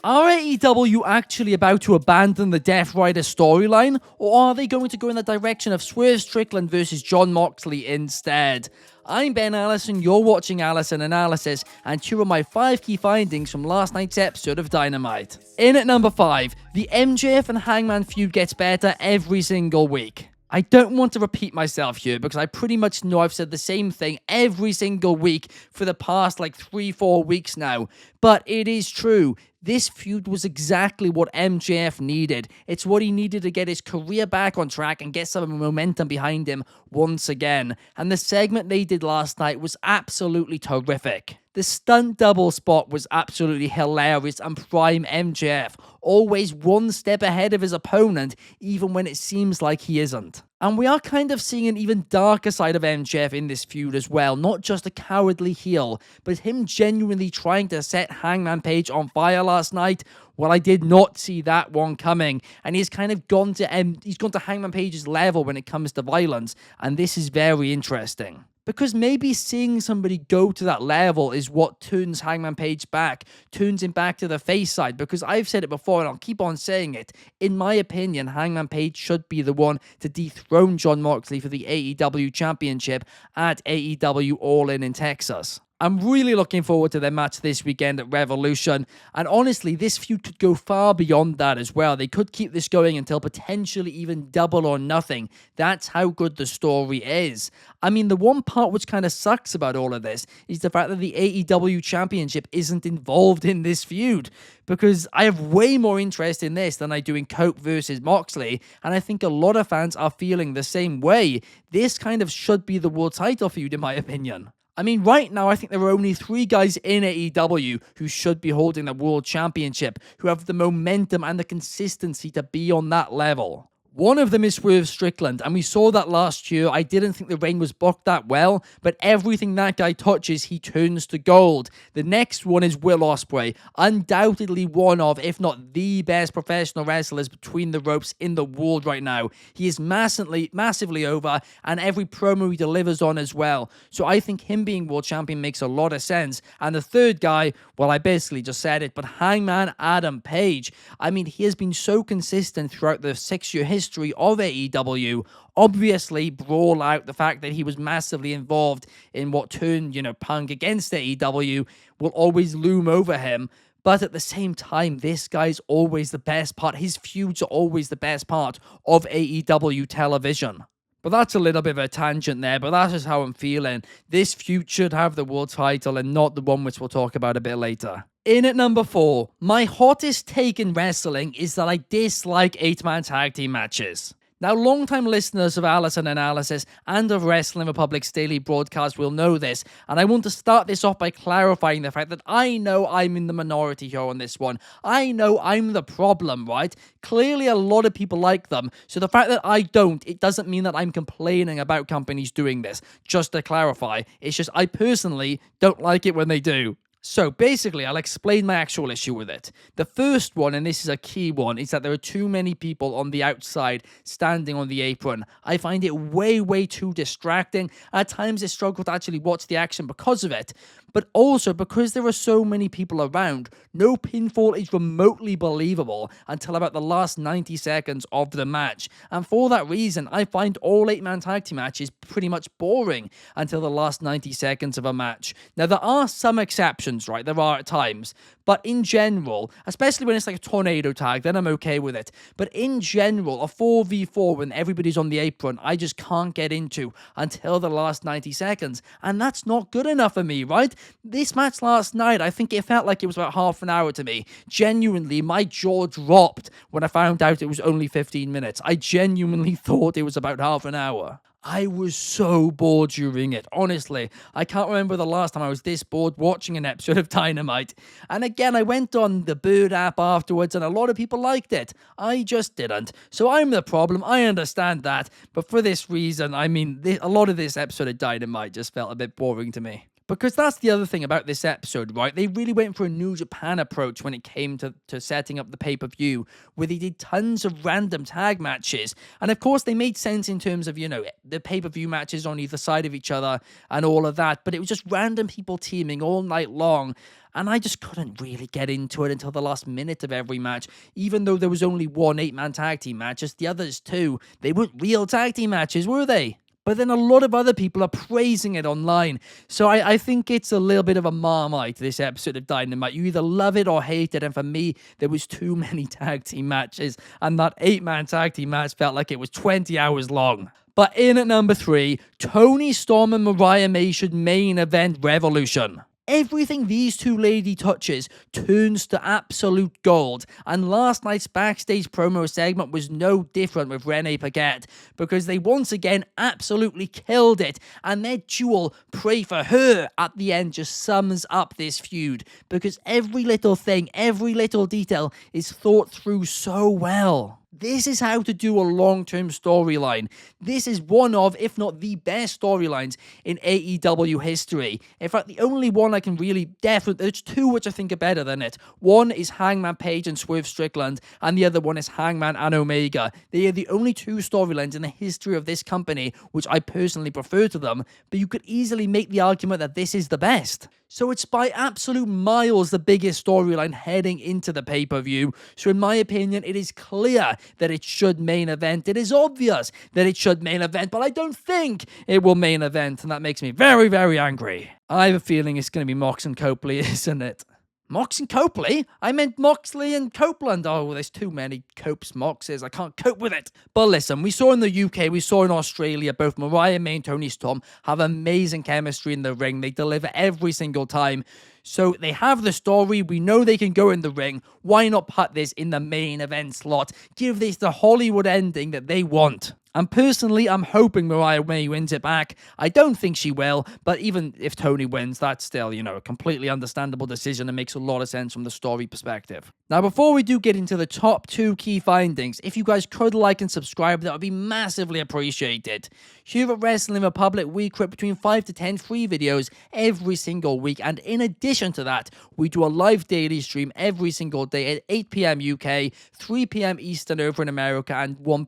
Are AEW actually about to abandon the Death Rider storyline, or are they going to go in the direction of Swerve Strickland versus Jon Moxley instead? I'm Ben Allison, you're watching Allison Analysis, and here are my 5 key findings from last night's episode of Dynamite. In at number 5, the MJF and Hangman feud gets better every single week. I don't want to repeat myself here because I pretty much know I've said the same thing every single week for the past 3-4 weeks now, but it is true. This feud was exactly what MJF needed. It's what he needed to get his career back on track and get some momentum behind him once again. And the segment they did last night was absolutely terrific. The stunt double spot was absolutely hilarious and prime MJF, always one step ahead of his opponent, even when it seems like he isn't. And we are kind of seeing an even darker side of MJF in this feud as well, not just a cowardly heel, but him genuinely trying to set Hangman Page on fire last night. Well, I did not see that one coming, and he's kind of gone to Hangman Page's level when it comes to violence, and this is very interesting. Because maybe seeing somebody go to that level is what turns Hangman Page back, turns him back to the face side. Because I've said it before and I'll keep on saying it. In my opinion, Hangman Page should be the one to dethrone Jon Moxley for the AEW Championship at AEW All In Texas. I'm really looking forward to their match this weekend at Revolution, and honestly, this feud could go far beyond that as well. They could keep this going until potentially even Double or Nothing. That's how good the story is. I mean, the one part which kind of sucks about all of this is the fact that the AEW Championship isn't involved in this feud, because I have way more interest in this than I do in Coke versus Moxley, and I think a lot of fans are feeling the same way. This kind of should be the world title feud, in my opinion. I mean, right now, I think there are only 3 guys in AEW who should be holding the World Championship, who have the momentum and the consistency to be on that level. One of them is Swerve Strickland, and we saw that last year. I didn't think the reign was booked that well, but everything that guy touches, he turns to gold. The next one is Will Ospreay, undoubtedly one of, if not the best professional wrestlers between the ropes in the world right now. He is massively over, and every promo he delivers on as well. So I think him being world champion makes a lot of sense. And the third guy, well, I basically just said it, but Hangman Adam Page. I mean, he has been so consistent throughout the 6-year history of AEW. Obviously, brawl out the fact that he was massively involved in what turned, Punk against AEW will always loom over him. But at the same time, this guy's always the best part. His feuds are always the best part of AEW television. But that's a little bit of a tangent there, but that's just how I'm feeling. This feud should have the world title and not the one which we'll talk about a bit later. In at number 4, my hottest take in wrestling is that I dislike 8-man tag team matches. Now, long-time listeners of Allison Analysis and of Wrestling Republic's daily broadcast will know this, and I want to start this off by clarifying the fact that I know I'm in the minority here on this one. I know I'm the problem, right? Clearly, a lot of people like them, so the fact that I don't, it doesn't mean that I'm complaining about companies doing this. Just to clarify, it's just I personally don't like it when they do. So basically, I'll explain my actual issue with it. The first one, and this is a key one, is that there are too many people on the outside standing on the apron. I find it way too distracting. At times, I struggle to actually watch the action because of it. But also, because there are so many people around, no pinfall is remotely believable until about the last 90 seconds of the match. And for that reason, I find all 8-man tag team matches pretty much boring until the last 90 seconds of a match. Now, there are some exceptions, right? There are at times. But in general, especially when it's like a tornado tag, then I'm okay with it. But in general, a 4v4 when everybody's on the apron, I just can't get into until the last 90 seconds. And that's not good enough for me, right? This match last night, I think it felt like it was about half an hour to me. Genuinely, my jaw dropped when I found out it was only 15 minutes. I genuinely thought it was about half an hour. I was so bored during it. Honestly, I can't remember the last time I was this bored watching an episode of Dynamite. And again, I went on the Bird app afterwards and a lot of people liked it. I just didn't. So I'm the problem. I understand that. But for this reason, I mean, a lot of this episode of Dynamite just felt a bit boring to me. Because that's the other thing about this episode, right? They really went for a New Japan approach when it came to setting up the pay-per-view, where they did tons of random tag matches. And of course, they made sense in terms of, the pay-per-view matches on either side of each other and all of that. But it was just random people teaming all night long. And I just couldn't really get into it until the last minute of every match, even though there was only one 8-man tag team match. Just the others two, they weren't real tag team matches, were they? But then a lot of other people are praising it online. So I think it's a little bit of a Marmite, this episode of Dynamite. You either love it or hate it. And for me, there was too many tag team matches. And that 8-man tag team match felt like it was 20 hours long. But in at number 3, Toni Storm and Mariah May should main event Revolution. Everything these two lady touches turns to absolute gold, and last night's backstage promo segment was no different with Renee Paquette, because they once again absolutely killed it, and their duel, Pray for Her, at the end just sums up this feud, because every little thing, every little detail is thought through so well. This is how to do a long-term storyline. This is one of, if not the best storylines in AEW history. In fact, the only one I can really there's two which I think are better than it. One is Hangman Page and Swerve Strickland, and the other one is Hangman and Omega. They are the only two storylines in the history of this company which I personally prefer to them, but you could easily make the argument that this is the best. So it's by absolute miles the biggest storyline heading into the pay-per-view. So in my opinion, it is clear that it should main event. It is obvious that it should main event, but I don't think it will main event, and that makes me very, very angry. I have a feeling it's going to be Mox and Copley, isn't it? Mox and Copley? I meant Moxley and Copeland. Oh, there's too many Copes, Moxes. I can't cope with it. But listen, we saw in the UK, we saw in Australia, both Mariah May and Toni Storm have amazing chemistry in the ring. They deliver every single time. So they have the story. We know they can go in the ring. Why not put this in the main event slot? Give this the Hollywood ending that they want. And personally, I'm hoping Mariah May wins it back. I don't think she will, but even if Toni wins, that's still, a completely understandable decision and makes a lot of sense from the story perspective. Now, before we do get into the top 2 key findings, if you guys could like and subscribe, that would be massively appreciated. Here at Wrestling Republic, we create between 5 to 10 free videos every single week, and in addition to that, we do a live daily stream every single day at 8 p.m. UK, 3 p.m. Eastern over in America, and 12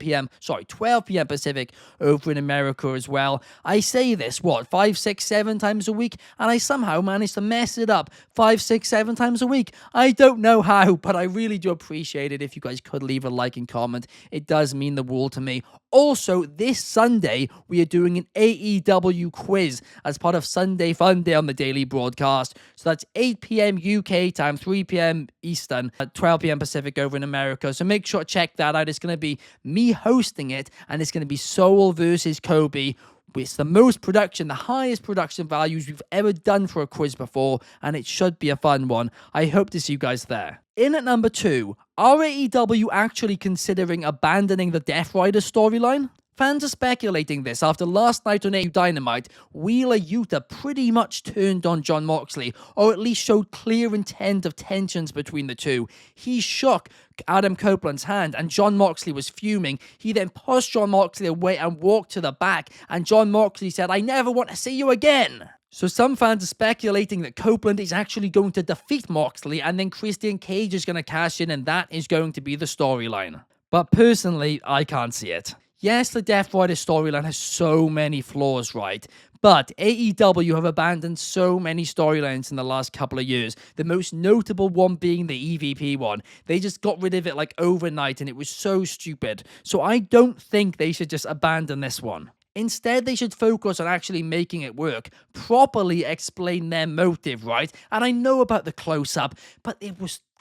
p.m. Pacific over in America as well. I say this, 5, 6, 7 times a week, and I somehow manage to mess it up 5, 6, 7 times a week. I don't know how, but I really do appreciate it if you guys could leave a like and comment. It does mean the world to me. Also, this Sunday, we are doing an AEW quiz as part of Sunday Fun Day on the daily broadcast. So that's 8 p.m. UK time, 3 p.m. Eastern, 12 p.m. Pacific over in America. So make sure to check that out. It's going to be me hosting it, and it's going to be Soul versus Kobe. It's the the highest production values we've ever done for a quiz before, and it should be a fun one. I hope to see you guys there. In at number 2, are AEW actually considering abandoning the Death Rider storyline? Fans are speculating this after last night on AEW Dynamite, Wheeler Yuta pretty much turned on Jon Moxley, or at least showed clear intent of tensions between the two. He shook Adam Copeland's hand, and Jon Moxley was fuming. He then pushed Jon Moxley away and walked to the back, and Jon Moxley said, "I never want to see you again." So some fans are speculating that Copeland is actually going to defeat Moxley, and then Christian Cage is going to cash in, and that is going to be the storyline. But personally, I can't see it. Yes, the Death Rider storyline has so many flaws, right? But AEW have abandoned so many storylines in the last couple of years. The most notable one being the EVP one. They just got rid of it like overnight, and it was so stupid. So I don't think they should just abandon this one. Instead, they should focus on actually making it work, properly explain their motive, right? And I know about the close-up, but they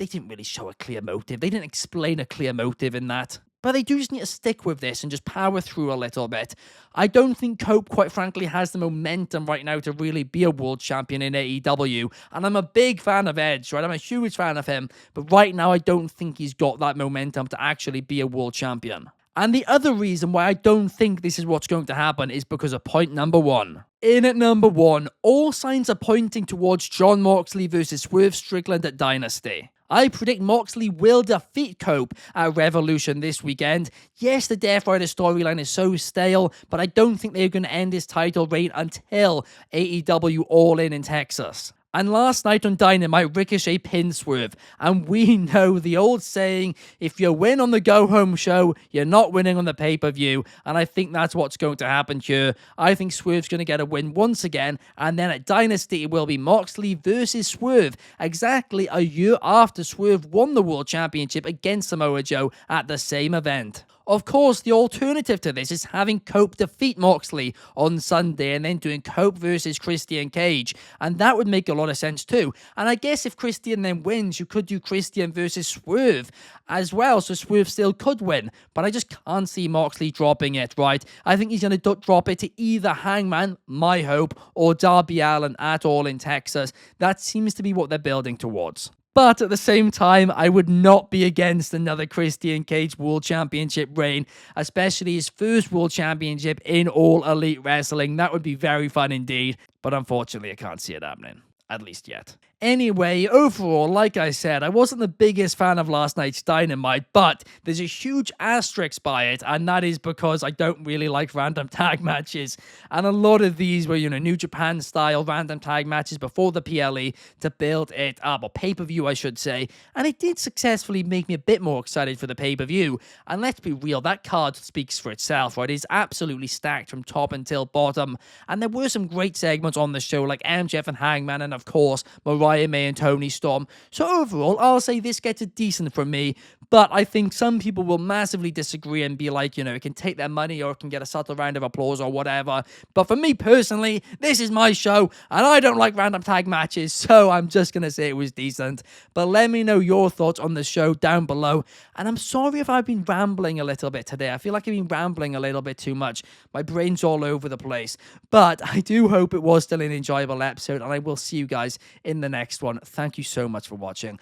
didn't really show a clear motive. They didn't explain a clear motive in that. But they do just need to stick with this and just power through a little bit. I don't think Cope, quite frankly, has the momentum right now to really be a world champion in AEW. And I'm a big fan of Edge, right? I'm a huge fan of him. But right now, I don't think he's got that momentum to actually be a world champion. And the other reason why I don't think this is what's going to happen is because of point number 1. In at number 1, all signs are pointing towards Jon Moxley versus Swerve Strickland at Dynasty. I predict Moxley will defeat Cope at Revolution this weekend. Yes, the Death Rider storyline is so stale, but I don't think they're going to end his title reign until AEW All In Texas. And last night on Dynamite, Ricochet pinned Swerve. And we know the old saying, if you win on the go-home show, you're not winning on the pay-per-view. And I think that's what's going to happen here. I think Swerve's going to get a win once again. And then at Dynasty, it will be Moxley versus Swerve. Exactly a year after Swerve won the World Championship against Samoa Joe at the same event. Of course, the alternative to this is having Cope defeat Moxley on Sunday and then doing Cope versus Christian Cage. And that would make a lot of sense too. And I guess if Christian then wins, you could do Christian versus Swerve as well. So Swerve still could win. But I just can't see Moxley dropping it, right? I think he's going to drop it to either Hangman, my hope, or Darby Allin at All in Texas. That seems to be what they're building towards. But at the same time, I would not be against another Christian Cage World Championship reign, especially his first World Championship in All Elite Wrestling. That would be very fun indeed, but unfortunately I can't see it happening, at least yet. Anyway, overall, like I said, I wasn't the biggest fan of last night's Dynamite, but there's a huge asterisk by it, and that is because I don't really like random tag matches. And a lot of these were, New Japan style random tag matches before the PLE to build it up, or pay-per-view, I should say. And it did successfully make me a bit more excited for the pay-per-view. And let's be real, that card speaks for itself, right? It's absolutely stacked from top until bottom. And there were some great segments on the show, like MJF and Hangman, and of course, Mariah May and Tony Storm. So overall, I'll say this gets a decent from me, but I think some people will massively disagree and be like, it can take their money or it can get a subtle round of applause or whatever. But for me personally, this is my show and I don't like random tag matches, so I'm just going to say it was decent. But let me know your thoughts on the show down below. And I'm sorry if I've been rambling a little bit today. I feel like I've been rambling a little bit too much. My brain's all over the place. But I do hope it was still an enjoyable episode, and I will see you guys in the next one. Thank you so much for watching.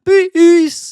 Peace.